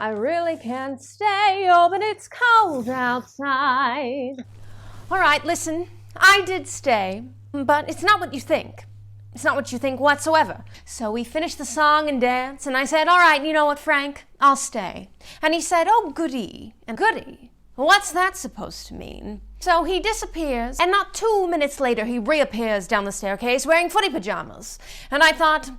I really can't stay, oh, but it's cold outside. All right, listen, I did stay, but it's not what you think. It's not what you think whatsoever. So we finished the song and dance, and I said, all right, you know what, Frank? I'll stay. And he said, oh, goody. And goody? What's that supposed to mean? So he disappears, and not 2 minutes later, he reappears down the staircase wearing footy pajamas. And I thought,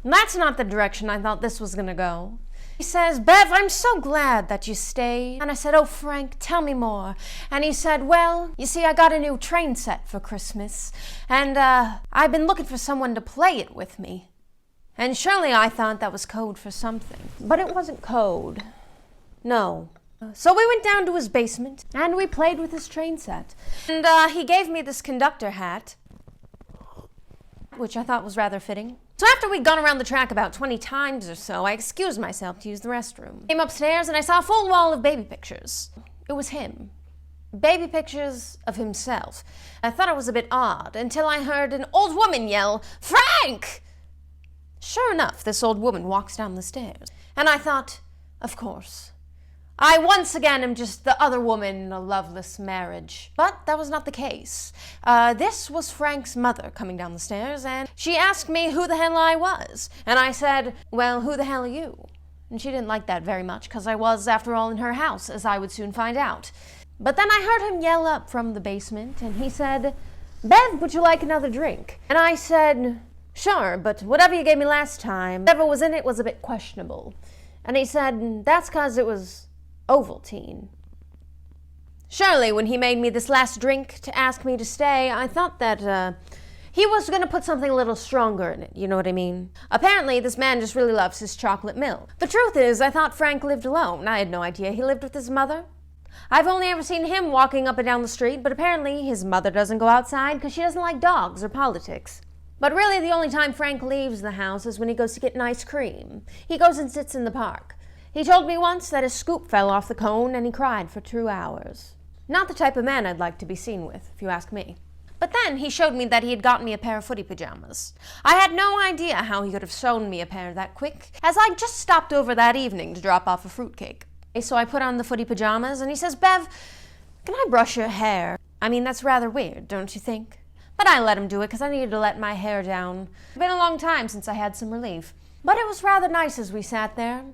that's not the direction I thought this was gonna go. He says, Bev, I'm so glad that you stayed. And I said, oh, Frank, tell me more. And he said, well, you see, I got a new train set for Christmas, and I've been looking for someone to play it with me. And surely I thought that was code for something. But it wasn't code. No. So we went down to his basement, and we played with his train set. And he gave me this conductor hat, which I thought was rather fitting. So after we'd gone around the track about 20 times or so, I excused myself to use the restroom. Came upstairs and I saw a full wall of baby pictures. It was him. Baby pictures of himself. I thought it was a bit odd until I heard an old woman yell, Frank! Sure enough, this old woman walks down the stairs. And I thought, of course. I once again am just the other woman in a loveless marriage. But that was not the case. This was Frank's mother coming down the stairs, and she asked me who the hell I was. And I said, well, who the hell are you? And she didn't like that very much, because I was, after all, in her house, as I would soon find out. But then I heard him yell up from the basement, and he said, Bev, would you like another drink? And I said, sure, but whatever you gave me last time, whatever was in it was a bit questionable. And he said, that's because it was Ovaltine. Surely, when he made me this last drink to ask me to stay, I thought that, he was going to put something a little stronger in it, you know what I mean? Apparently, this man just really loves his chocolate milk. The truth is, I thought Frank lived alone. I had no idea he lived with his mother. I've only ever seen him walking up and down the street, but apparently his mother doesn't go outside because she doesn't like dogs or politics. But really, the only time Frank leaves the house is when he goes to get an ice cream. He goes and sits in the park. He told me once that his scoop fell off the cone and he cried for 2 hours. Not the type of man I'd like to be seen with, if you ask me. But then he showed me that he had gotten me a pair of footy pajamas. I had no idea how he could have sewn me a pair that quick, as I just stopped over that evening to drop off a fruitcake. So I put on the footy pajamas and he says, Bev, can I brush your hair? I mean, that's rather weird, don't you think? But I let him do it because I needed to let my hair down. It's been a long time since I had some relief. But it was rather nice as we sat there.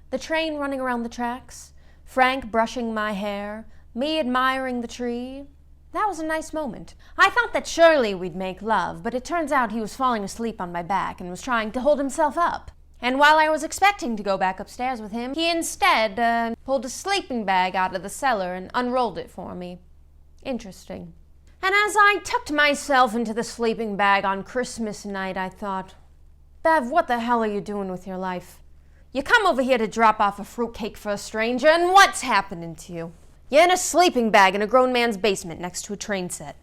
The train running around the tracks, Frank brushing my hair, me admiring the tree. That was a nice moment. I thought that surely we'd make love, but it turns out he was falling asleep on my back and was trying to hold himself up. And while I was expecting to go back upstairs with him, he instead pulled a sleeping bag out of the cellar and unrolled it for me. Interesting. And as I tucked myself into the sleeping bag on Christmas night, I thought, Bev, what the hell are you doing with your life? You come over here to drop off a fruitcake for a stranger, and what's happening to you? You're in a sleeping bag in a grown man's basement next to a train set.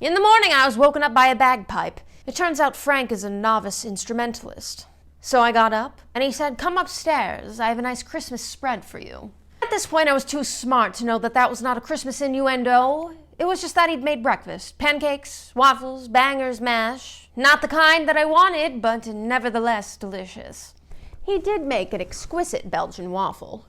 In the morning, I was woken up by a bagpipe. It turns out Frank is a novice instrumentalist. So I got up, and he said, come upstairs. I have a nice Christmas spread for you. At this point, I was too smart to know that that was not a Christmas innuendo. It was just that he'd made breakfast. Pancakes, waffles, bangers, mash. Not the kind that I wanted, but nevertheless delicious. He did make an exquisite Belgian waffle.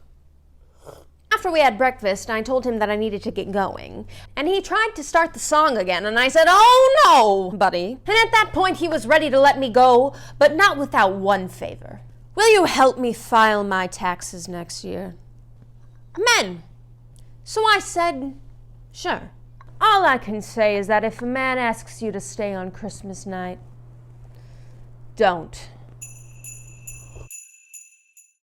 After we had breakfast, I told him that I needed to get going, and he tried to start the song again, and I said, oh no, buddy. And at that point, he was ready to let me go, but not without one favor. Will you help me file my taxes next year? Men. So I said, sure. All I can say is that if a man asks you to stay on Christmas night, don't.